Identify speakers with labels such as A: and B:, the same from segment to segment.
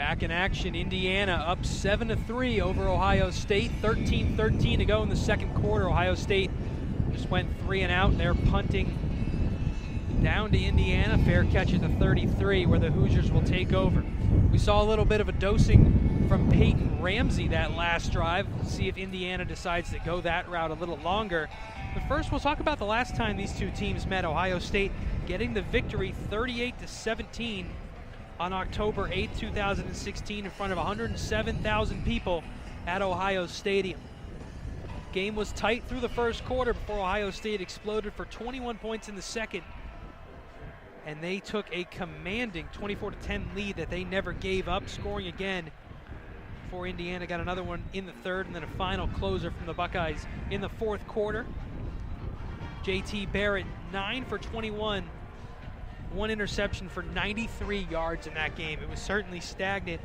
A: Back in action, Indiana up 7-3 over Ohio State. 13-13 to go in the second quarter. Ohio State just went 3 and out. They're punting down to Indiana. Fair catch at the 33 where the Hoosiers will take over. We saw a little bit of a dosing from Peyton Ramsey that last drive. See if Indiana decides to go that route a little longer. But first, we'll talk about the last time these two teams met. Ohio State getting the victory 38-17 on October 8, 2016 in front of 107,000 people at Ohio Stadium. Game was tight through the first quarter before Ohio State exploded for 21 points in the second. And they took a commanding 24-10 lead that they never gave up, scoring again before Indiana got another one in the third, and then a final closer from the Buckeyes in the fourth quarter. J.T. Barrett, 9 for 21, one interception for 93 yards in that game. It was certainly stagnant.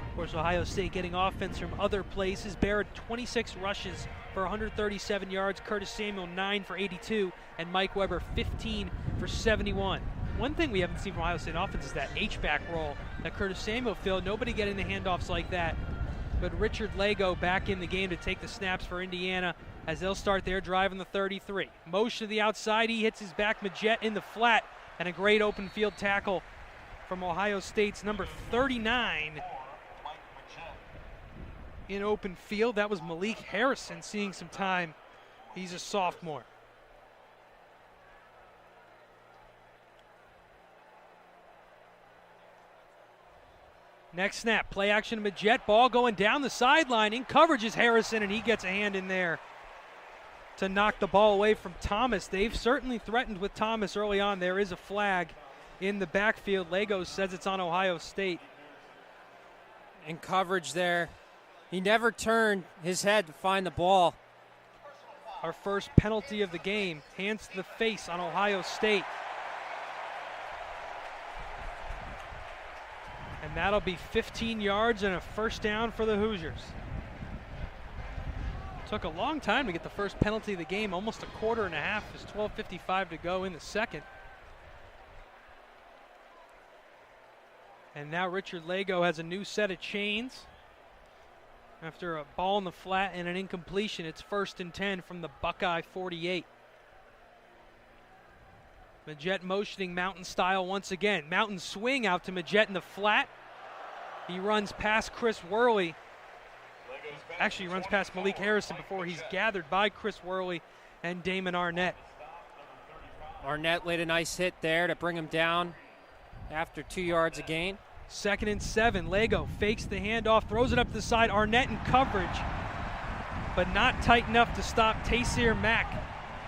A: Of course, Ohio State getting offense from other places. Barrett, 26 rushes for 137 yards. Curtis Samuel, 9 for 82. And Mike Weber, 15 for 71. One thing we haven't seen from Ohio State offense is that H-back role that Curtis Samuel filled. Nobody getting the handoffs like that. But Richard Lago back in the game to take the snaps for Indiana as they'll start their drive in the 33. Motion to the outside. He hits his back. Majette in the flat. And a great open field tackle from Ohio State's number 39 in open field. That was Malik Harrison seeing some time. He's a sophomore. Next snap, play action to Majette. Ball going down the sideline. In coverage is Harrison, and he gets a hand in there to knock the ball away from Thomas. They've certainly threatened with Thomas early on. There is a flag in the backfield. Lagos says it's on Ohio State.
B: In coverage there. He never turned his head to find the ball.
A: Our first penalty of the game. Hands to the face on Ohio State. And that'll be 15 yards and a first down for the Hoosiers. Took a long time to get the first penalty of the game, almost a quarter and a half. There's 12:55 to go in the second. And now Richard Lago has a new set of chains. After a ball in the flat and an incompletion, it's 1st and 10 from the Buckeye 48. Majette motioning mountain style once again. Mountain swing out to Majette in the flat. He runs past Chris Worley. Actually, he runs past Malik Harrison before he's gathered by Chris Worley and Damon Arnett.
B: Arnett laid a nice hit there to bring him down after 2 yards a gain.
A: 2nd and 7. Lago fakes the handoff, throws it up to the side. Arnett in coverage, but not tight enough to stop Taysir Mack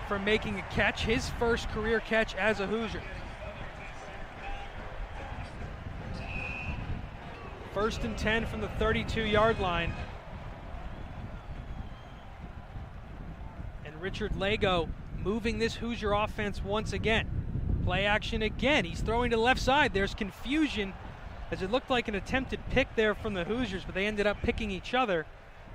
A: from making a catch, his first career catch as a Hoosier. 1st and 10 from the 32-yard line. And Richard Lago moving this Hoosier offense once again. Play action again. He's throwing to the left side. There's confusion as it looked like an attempted pick there from the Hoosiers, but they ended up picking each other.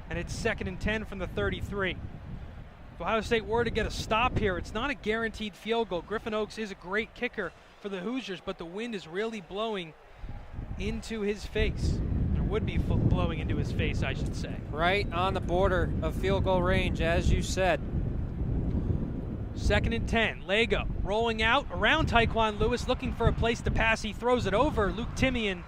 A: And it's 2nd and 10 from the 33. If Ohio State were to get a stop here, it's not a guaranteed field goal. Griffin Oaks is a great kicker for the Hoosiers, but the wind is really blowing into his face. Or would be blowing into his face, I should say.
B: Right on the border of field goal range, as you said.
A: 2nd and 10. Lago rolling out around Tyquan Lewis, looking for a place to pass. He throws it over. Luke Timian,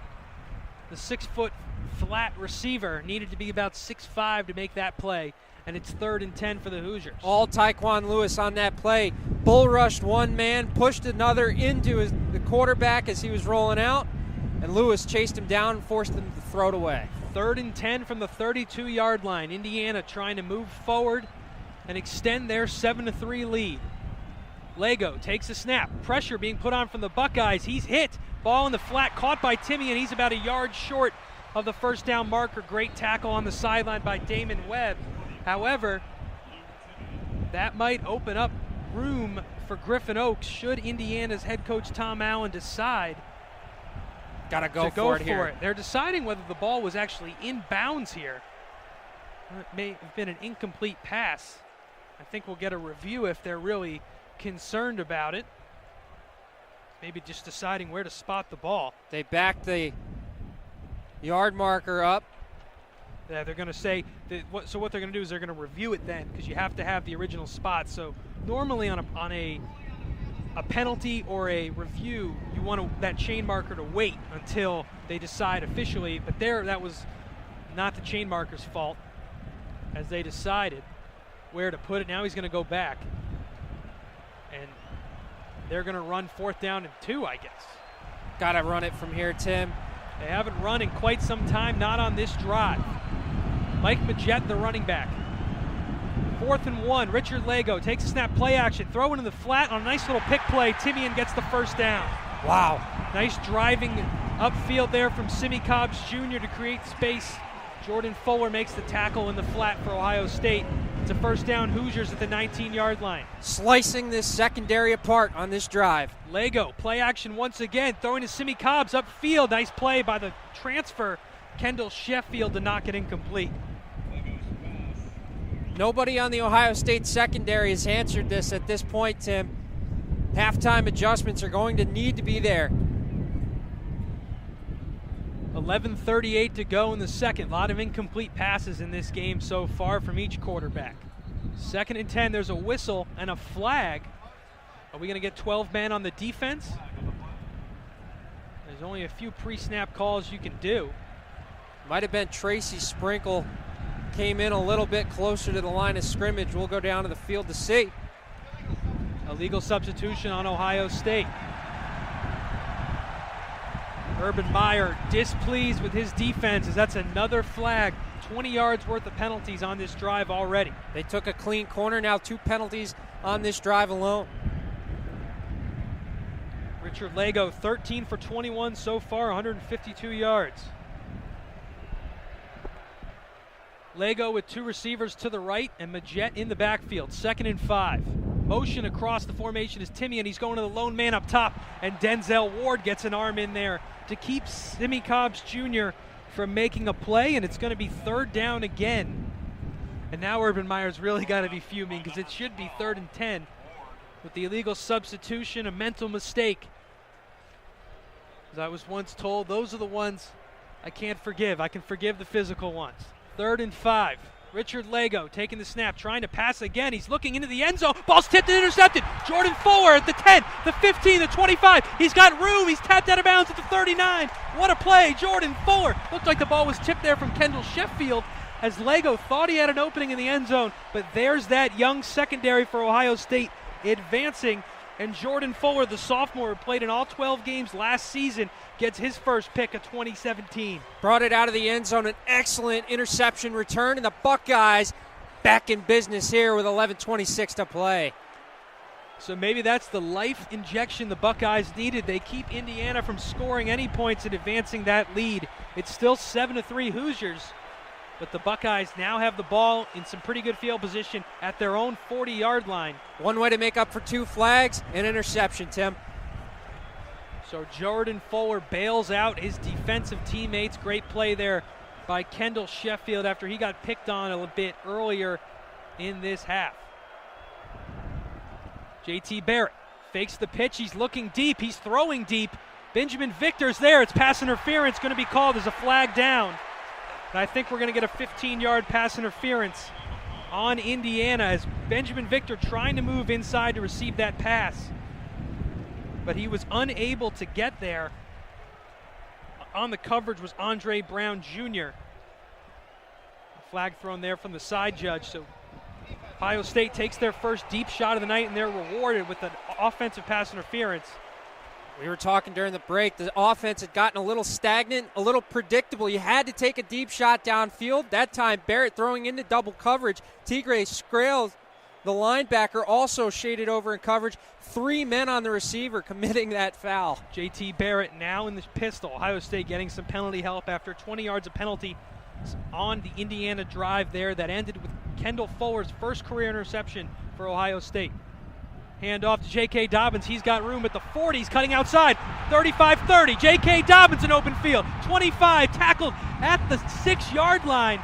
A: the 6-foot flat receiver, needed to be about 6'5" to make that play. And it's 3rd and 10 for the Hoosiers.
B: All Tyquan Lewis on that play. Bull rushed one man, pushed another into the quarterback as he was rolling out, and Lewis chased him down and forced him to throw it away.
A: 3rd and 10 from the 32-yard line. Indiana trying to move forward and extend their 7-3 lead. Lago takes a snap. Pressure being put on from the Buckeyes. He's hit. Ball in the flat, caught by Timmy, and he's about a yard short of the first down marker. Great tackle on the sideline by Damon Webb. However, that might open up room for Griffin Oaks should Indiana's head coach Tom Allen decide
B: to go for it here.
A: They're deciding whether the ball was actually in bounds here. It may have been an incomplete pass. I think we'll get a review if they're really concerned about it. Maybe just deciding where to spot the ball.
B: They backed the Yard marker up.
A: Yeah, they're going to say that what they're going to do is they're going to review it then, because you have to have the original spot. So normally on a penalty or a review, you want that chain marker to wait until they decide officially. But that was not the chain marker's fault, as they decided where to put it. Now he's going to go back, and they're going to run 4th down and 2, I guess.
B: Got to run it from here, Tim.
A: They haven't run in quite some time, not on this drive. Mike Majette, the running back. 4th and 1, Richard Lego takes a snap, play action, throw it in the flat on a nice little pick play. Timian gets the first down.
B: Wow.
A: Nice driving upfield there from Simmy Cobbs Jr. to create space. Jordan Fuller makes the tackle in the flat for Ohio State. It's a first down, Hoosiers at the 19-yard line.
B: Slicing this secondary apart on this drive.
A: Lego, play action once again, throwing to Simmy Cobbs upfield. Nice play by the transfer, Kendall Sheffield, to knock it incomplete.
B: Nobody on the Ohio State secondary has answered this at this point, Tim. Halftime adjustments are going to need to be there.
A: 11:38 to go in the second. A lot of incomplete passes in this game so far from each quarterback. 2nd and 10, there's a whistle and a flag. Are we going to get 12 men on the defense? There's only a few pre-snap calls you can do.
B: Might have been Tracy Sprinkle. Came in a little bit closer to the line of scrimmage. We'll go down to the field to see.
A: Illegal substitution on Ohio State. Urban Meyer displeased with his defense, as that's another flag. 20 yards worth of penalties on this drive already.
B: They took a clean corner, now 2 penalties on this drive alone.
A: Richard Lego, 13 for 21 so far, 152 yards. Lego with 2 receivers to the right and Majette in the backfield. 2nd and 5. Motion across the formation is Timian. He's going to the lone man up top, and Denzel Ward gets an arm in there to keep Simmy Cobbs Jr. from making a play, and it's going to be 3rd down again. And now Urban Meyer's really got to be fuming, because it should be 3rd and 10 with the illegal substitution, a mental mistake. As I was once told, those are the ones I can't forgive. I can forgive the physical ones. 3rd and 5. Richard Lego taking the snap, trying to pass again. He's looking into the end zone. Ball's tipped and intercepted. Jordan Fuller at the 10, the 15, the 25. He's got room. He's tapped out of bounds at the 39. What a play. Jordan Fuller. Looked like the ball was tipped there from Kendall Sheffield, as Lego thought he had an opening in the end zone. But there's that young secondary for Ohio State advancing. And Jordan Fuller, the sophomore who played in all 12 games last season, gets his first pick of 2017.
B: Brought it out of the end zone, an excellent interception return, and the Buckeyes back in business here with 11:26 to play.
A: So maybe that's the life injection the Buckeyes needed. They keep Indiana from scoring any points and advancing that lead. It's still 7-3 Hoosiers, but the Buckeyes now have the ball in some pretty good field position at their own 40-yard line.
B: One way to make up for 2 flags, an interception, Tim.
A: So Jordan Fuller bails out his defensive teammates. Great play there by Kendall Sheffield after he got picked on a little bit earlier in this half. JT Barrett fakes the pitch. He's looking deep. He's throwing deep. Benjamin Victor's there. It's pass interference going to be called as a flag down. And I think we're going to get a 15-yard pass interference on Indiana, as Benjamin Victor trying to move inside to receive that pass, but he was unable to get there. On the coverage was Andre Brown Jr. A flag thrown there from the side judge. So Ohio State takes their first deep shot of the night, and they're rewarded with an offensive pass interference.
B: We were talking during the break, the offense had gotten a little stagnant, a little predictable. You had to take a deep shot downfield. That time, Barrett throwing into double coverage. Tigre Scrales, the linebacker, also shaded over in coverage. 3 men on the receiver committing that foul.
A: JT Barrett now in the pistol. Ohio State getting some penalty help after 20 yards of penalty on the Indiana drive there that ended with Kendall Fuller's first career interception for Ohio State. Hand off to J.K. Dobbins. He's got room at the 40. He's cutting outside. 35-30. J.K. Dobbins in open field. 25 tackled at the 6-yard line.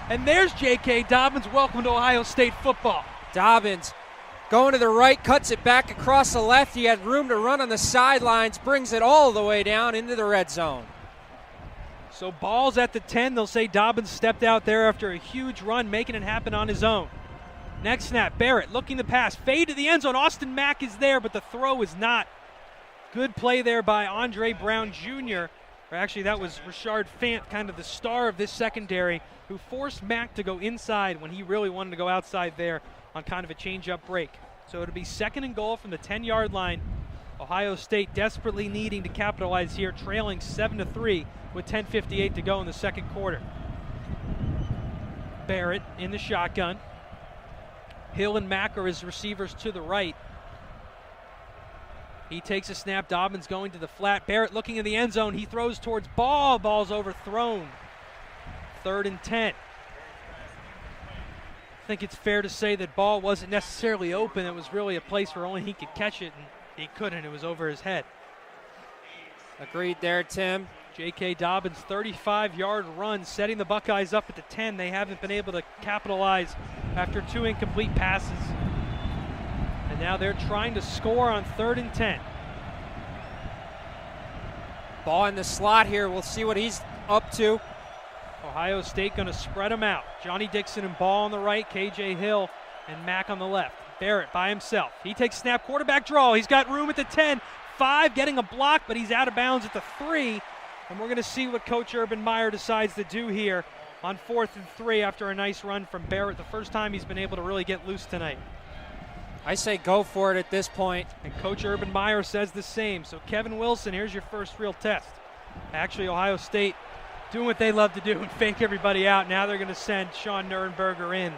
A: And there's J.K. Dobbins. Welcome to Ohio State football.
B: Dobbins going to the right, cuts it back across the left. He had room to run on the sidelines, brings it all the way down into the red zone.
A: So ball's at the 10. They'll say Dobbins stepped out there after a huge run, making it happen on his own. Next snap, Barrett looking to pass. Fade to the end zone. Austin Mack is there, but the throw is not. Good play there by Andre Brown Jr. Or actually, that was Rashard Fant, kind of the star of this secondary, who forced Mack to go inside when he really wanted to go outside there on kind of a change-up break. So it'll be 2nd and goal from the 10-yard line. Ohio State desperately needing to capitalize here, trailing 7-3 with 10:58 to go in the second quarter. Barrett in the shotgun. Hill and Mack are his receivers to the right. He takes a snap. Dobbins going to the flat. Barrett looking in the end zone. He throws towards Ball. Ball's overthrown. 3rd and 10. I think it's fair to say that Ball wasn't necessarily open. It was really a place where only he could catch it, and he couldn't. It was over his head.
B: Agreed there, Tim.
A: J.K. Dobbins, 35-yard run, setting the Buckeyes up at the 10. They haven't been able to capitalize after 2 incomplete passes. And now they're trying to score on 3rd and 10.
B: Ball in the slot here. We'll see what he's up to.
A: Ohio State going to spread them out. Johnny Dixon and Ball on the right, K.J. Hill and Mack on the left. Barrett by himself. He takes snap, quarterback draw. He's got room at the 10. 5, getting a block, but he's out of bounds at the 3. And we're going to see what Coach Urban Meyer decides to do here on 4th and 3 after a nice run from Barrett. The first time he's been able to really get loose tonight.
B: I say go for it at this point.
A: And Coach Urban Meyer says the same. So Kevin Wilson, here's your first real test. Actually, Ohio State doing what they love to do and fake everybody out. Now they're going to send Sean Nuernberger in.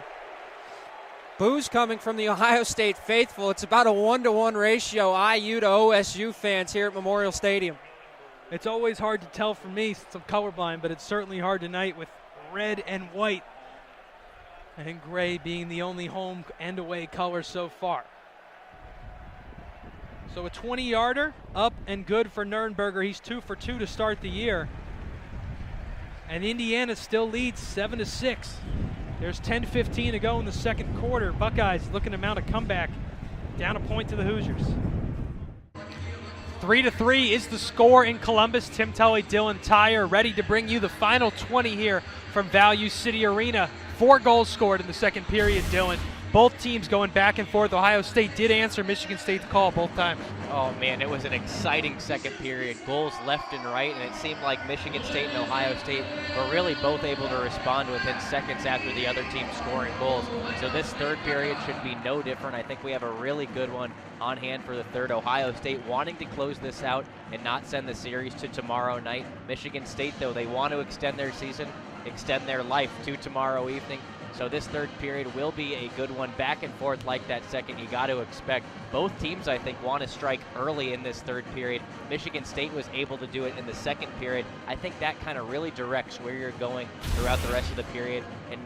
B: Boos coming from the Ohio State faithful. It's about a 1-to-1 ratio, IU to OSU fans here at Memorial Stadium.
A: It's always hard to tell for me since I'm colorblind, but it's certainly hard tonight with red and white and gray being the only home and away colors so far. So a 20-yarder, up and good for Nuernberger. He's 2 for 2 to start the year. And Indiana still leads 7-6. There's 10:15 to go in the second quarter. Buckeyes looking to mount a comeback. Down a point to the Hoosiers. 3-3 is the score in Columbus. Tim Tully, Dylan Tyre ready to bring you the final 20 here from Value City Arena. 4 goals scored in the second period, Dylan. Both teams going back and forth. Ohio State did answer Michigan State's call both times.
C: Oh, man, it was an exciting second period. Goals left and right, and it seemed like Michigan State and Ohio State were really both able to respond within seconds after the other team scoring goals. So this third period should be no different. I think we have a really good one on hand for the third. Ohio State wanting to close this out and not send the series to tomorrow night. Michigan State, though, they want to extend their season, extend their life to tomorrow evening. So this third period will be a good one, back and forth like that second. You got to expect both teams, I think, want to strike early in this third period. Michigan State was able to do it in the second period. I think that kind of really directs where you're going throughout the rest of the period, and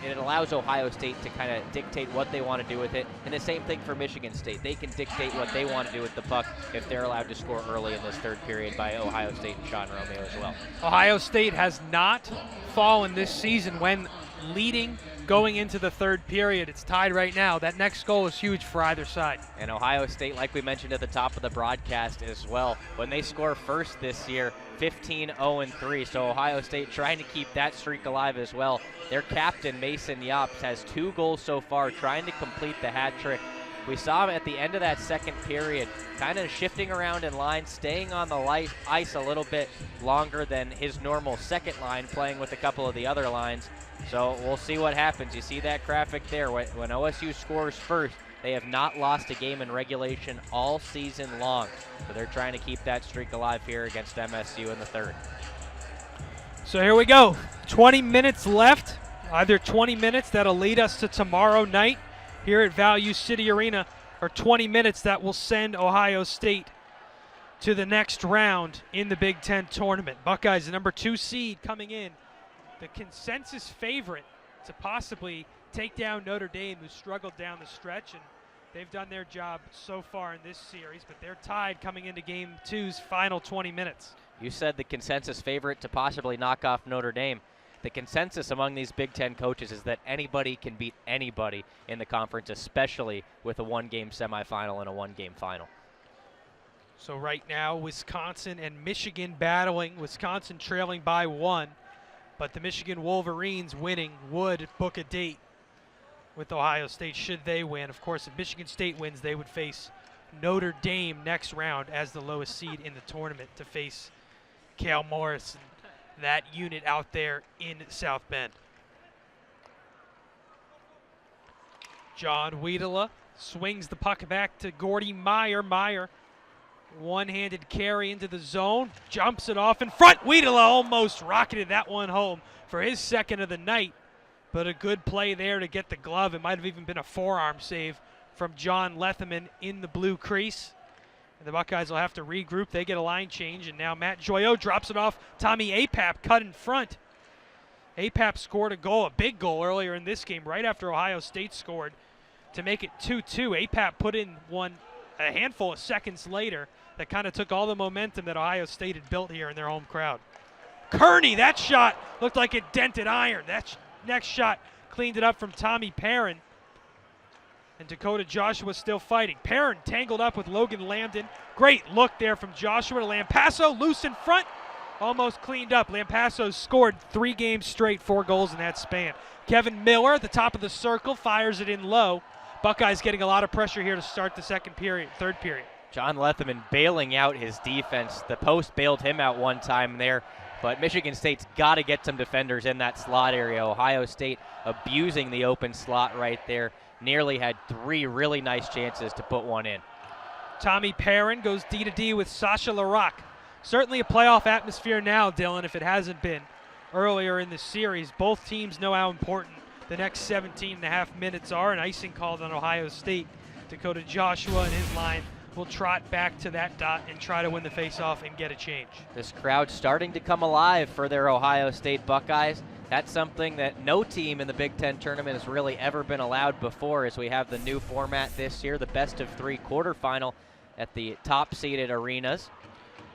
C: it allows Ohio State to kind of dictate what they want to do with it. And the same thing for Michigan State. They can dictate what they want to do with the puck if they're allowed to score early in this third period by Ohio State and Sean Romeo as well.
A: Ohio State has not fallen this season when leading going into the third period. It's tied right now. That next goal is huge for either side.
C: And Ohio State, like we mentioned at the top of the broadcast as well, when they score first this year, 15-0-3. So Ohio State trying to keep that streak alive as well. Their captain, Mason Yops, has 2 goals so far, trying to complete the hat trick. We saw him at the end of that second period, kind of shifting around in line, staying on the ice a little bit longer than his normal second line, playing with a couple of the other lines. So we'll see what happens. You see that graphic there. When OSU scores first, they have not lost a game in regulation all season long. So they're trying to keep that streak alive here against MSU in the third.
A: So here we go. 20 minutes left. Either 20 minutes that'll lead us to tomorrow night here at Value City Arena, or 20 minutes that will send Ohio State to the next round in the Big Ten tournament. Buckeyes, the number 2 seed, coming in, the consensus favorite to possibly take down Notre Dame, who struggled down the stretch, and they've done their job so far in this series, but they're tied coming into Game 2's final 20 minutes.
C: You said the consensus favorite to possibly knock off Notre Dame. The consensus among these Big Ten coaches is that anybody can beat anybody in the conference, especially with a 1-game semifinal and a 1-game final.
A: So right now, Wisconsin and Michigan battling. Wisconsin trailing by 1, but the Michigan Wolverines winning would book a date with Ohio State should they win. Of course, if Michigan State wins, they would face Notre Dame next round as the lowest seed in the tournament to face Cale Morris and that unit out there in South Bend. John Wiedela swings the puck back to Gordy Meyer. Meyer, one-handed carry into the zone, jumps it off in front. Wiedela almost rocketed that one home for his second of the night, but a good play there to get the glove. It might have even been a forearm save from John Letherman in the blue crease. And the Buckeyes will have to regroup. They get a line change, and now Matt Joyaux drops it off. Tommy Apap cut in front. Apap scored a goal, a big goal earlier in this game, right after Ohio State scored to make it 2-2. Apap put in one a handful of seconds later that kind of took all the momentum that Ohio State had built here in their home crowd. Kearney, that shot looked like it dented iron. That next shot cleaned it up from Tommy Perrin. And Dakota Joshua still fighting. Perrin tangled up with Logan Lambden. Great look there from Joshua to Lampasso, loose in front. Almost cleaned up. Lampasso scored 3 games straight, 4 goals in that span. Kevin Miller at the top of the circle fires it in low. Buckeyes getting a lot of pressure here to start the third period.
C: John Letherman bailing out his defense. The post bailed him out one time there, but Michigan State's got to get some defenders in that slot area. Ohio State abusing the open slot right there. Nearly had 3 really nice chances to put one in.
A: Tommy Perrin goes D-to-D with Sasha Larocque. Certainly a playoff atmosphere now, Dylan, if it hasn't been earlier in the series. Both teams know how important the next 17 and a half minutes are. An icing called on Ohio State. Dakota Joshua and his line will trot back to that dot and try to win the faceoff and get a change.
C: This crowd starting to come alive for their Ohio State Buckeyes. That's something that no team in the Big Ten tournament has really ever been allowed before, as we have the new format this year, the best of 3 quarterfinal at the top-seeded arenas.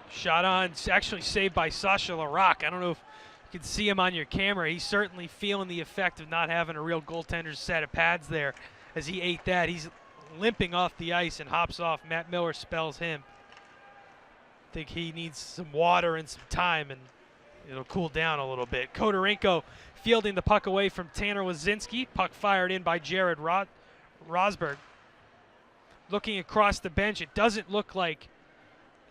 A: Shot on, actually saved by Sasha Larocque. I don't know if you can see him on your camera. He's certainly feeling the effect of not having a real goaltender's set of pads there as he ate that. He's limping off the ice and hops off. Matt Miller spells him. I think he needs some water and some time, and it'll cool down a little bit. Kodorenko fielding the puck away from Tanner Wazinski. Puck fired in by Jared Rosberg. Looking across the bench, it doesn't look like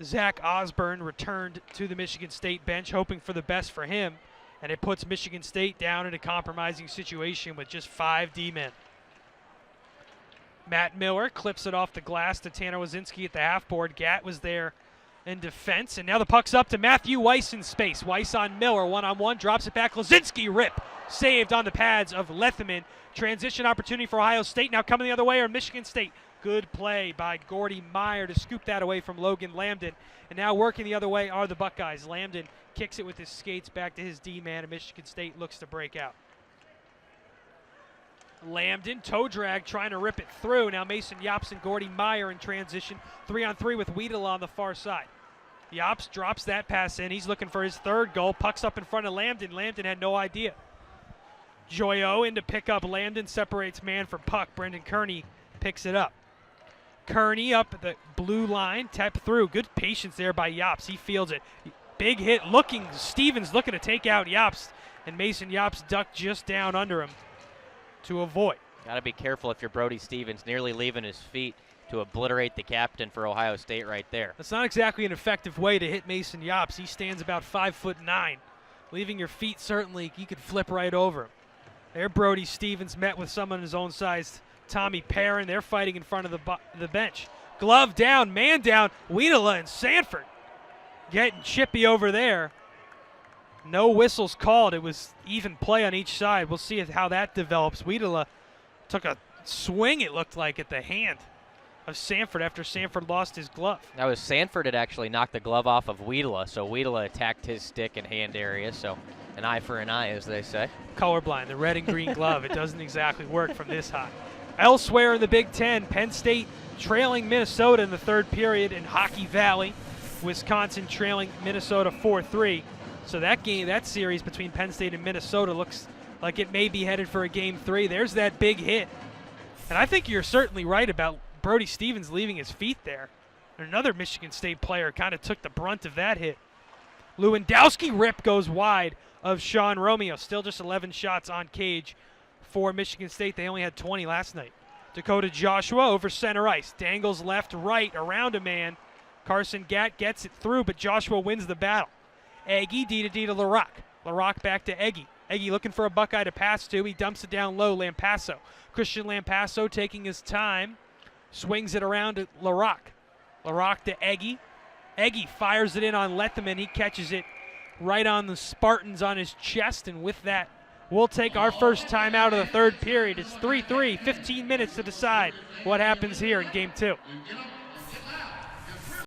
A: Zach Osborne returned to the Michigan State bench, hoping for the best for him, and it puts Michigan State down in a compromising situation with just 5 D-men. Matt Miller clips it off the glass to Tanner Wazinski at the half board. Gatt was there in defense, and now the puck's up to Matthew Weiss in space. Weiss on Miller, one-on-one, drops it back. Lazinski rip, saved on the pads of Letherman. Transition opportunity for Ohio State. Now coming the other way are Michigan State. Good play by Gordy Meyer to scoop that away from Logan Lambden. And now working the other way are the Buckeyes. Lambden kicks it with his skates back to his D-man, and Michigan State looks to break out. Lambden, toe drag, trying to rip it through. Now Mason Yops and Gordy Meyer in transition. 3-on-3 with Wiedela on the far side. Yops drops that pass in. He's looking for his 3rd goal. Puck's up in front of Lambden. Lambden had no idea. Joyaux in to pick up. Lambden separates man from puck. Brendan Kearney picks it up. Kearney up at the blue line, tap through. Good patience there by Yops. He fields it. Big hit looking. Stevens looking to take out Yops, and Mason Yops ducked just down under him to avoid.
C: Got to be careful if you're Brody Stevens, nearly leaving his feet to obliterate the captain for Ohio State right there.
A: That's not exactly an effective way to hit Mason Yops. He stands about 5'9". Leaving your feet, certainly, you could flip right over him. There Brody Stevens met with someone his own size, Tommy Perrin. They're fighting in front of the bench. Glove down, man down. Wiedela and Sanford getting chippy over there. No whistles called. It was even play on each side. We'll see how that develops. Wiedela took a swing, it looked like, at the hand of Sanford after Sanford lost his glove.
C: That was Sanford had actually knocked the glove off of Wiedela, so Wiedela attacked his stick and hand area, so an eye for an eye, as they say.
A: Colorblind, the red and green glove. It doesn't exactly work from this high. Elsewhere in the Big Ten, Penn State trailing Minnesota in the 3rd period in Hockey Valley. Wisconsin trailing Minnesota 4-3. So that series between Penn State and Minnesota looks like it may be headed for a Game 3. There's that big hit. And I think you're certainly right about Brody Stevens leaving his feet there. Another Michigan State player kind of took the brunt of that hit. Lewandowski rip goes wide of Sean Romeo. Still just 11 shots on cage for Michigan State. They only had 20 last night. Dakota Joshua over center ice. Dangles left, right, around a man. Carson Gatt gets it through, but Joshua wins the battle. Eggy, D to LaRock. LaRock back to Eggy. Eggy looking for a Buckeye to pass to. He dumps it down low. Lampasso. Christian Lampasso taking his time. Swings it around to LaRock. LaRock to Eggy. Eggy fires it in on Lethaman. He catches it right on the Spartans on his chest, and with that, we'll take our first time out of the third period. It's 3-3, 15 minutes to decide what happens here in Game 2.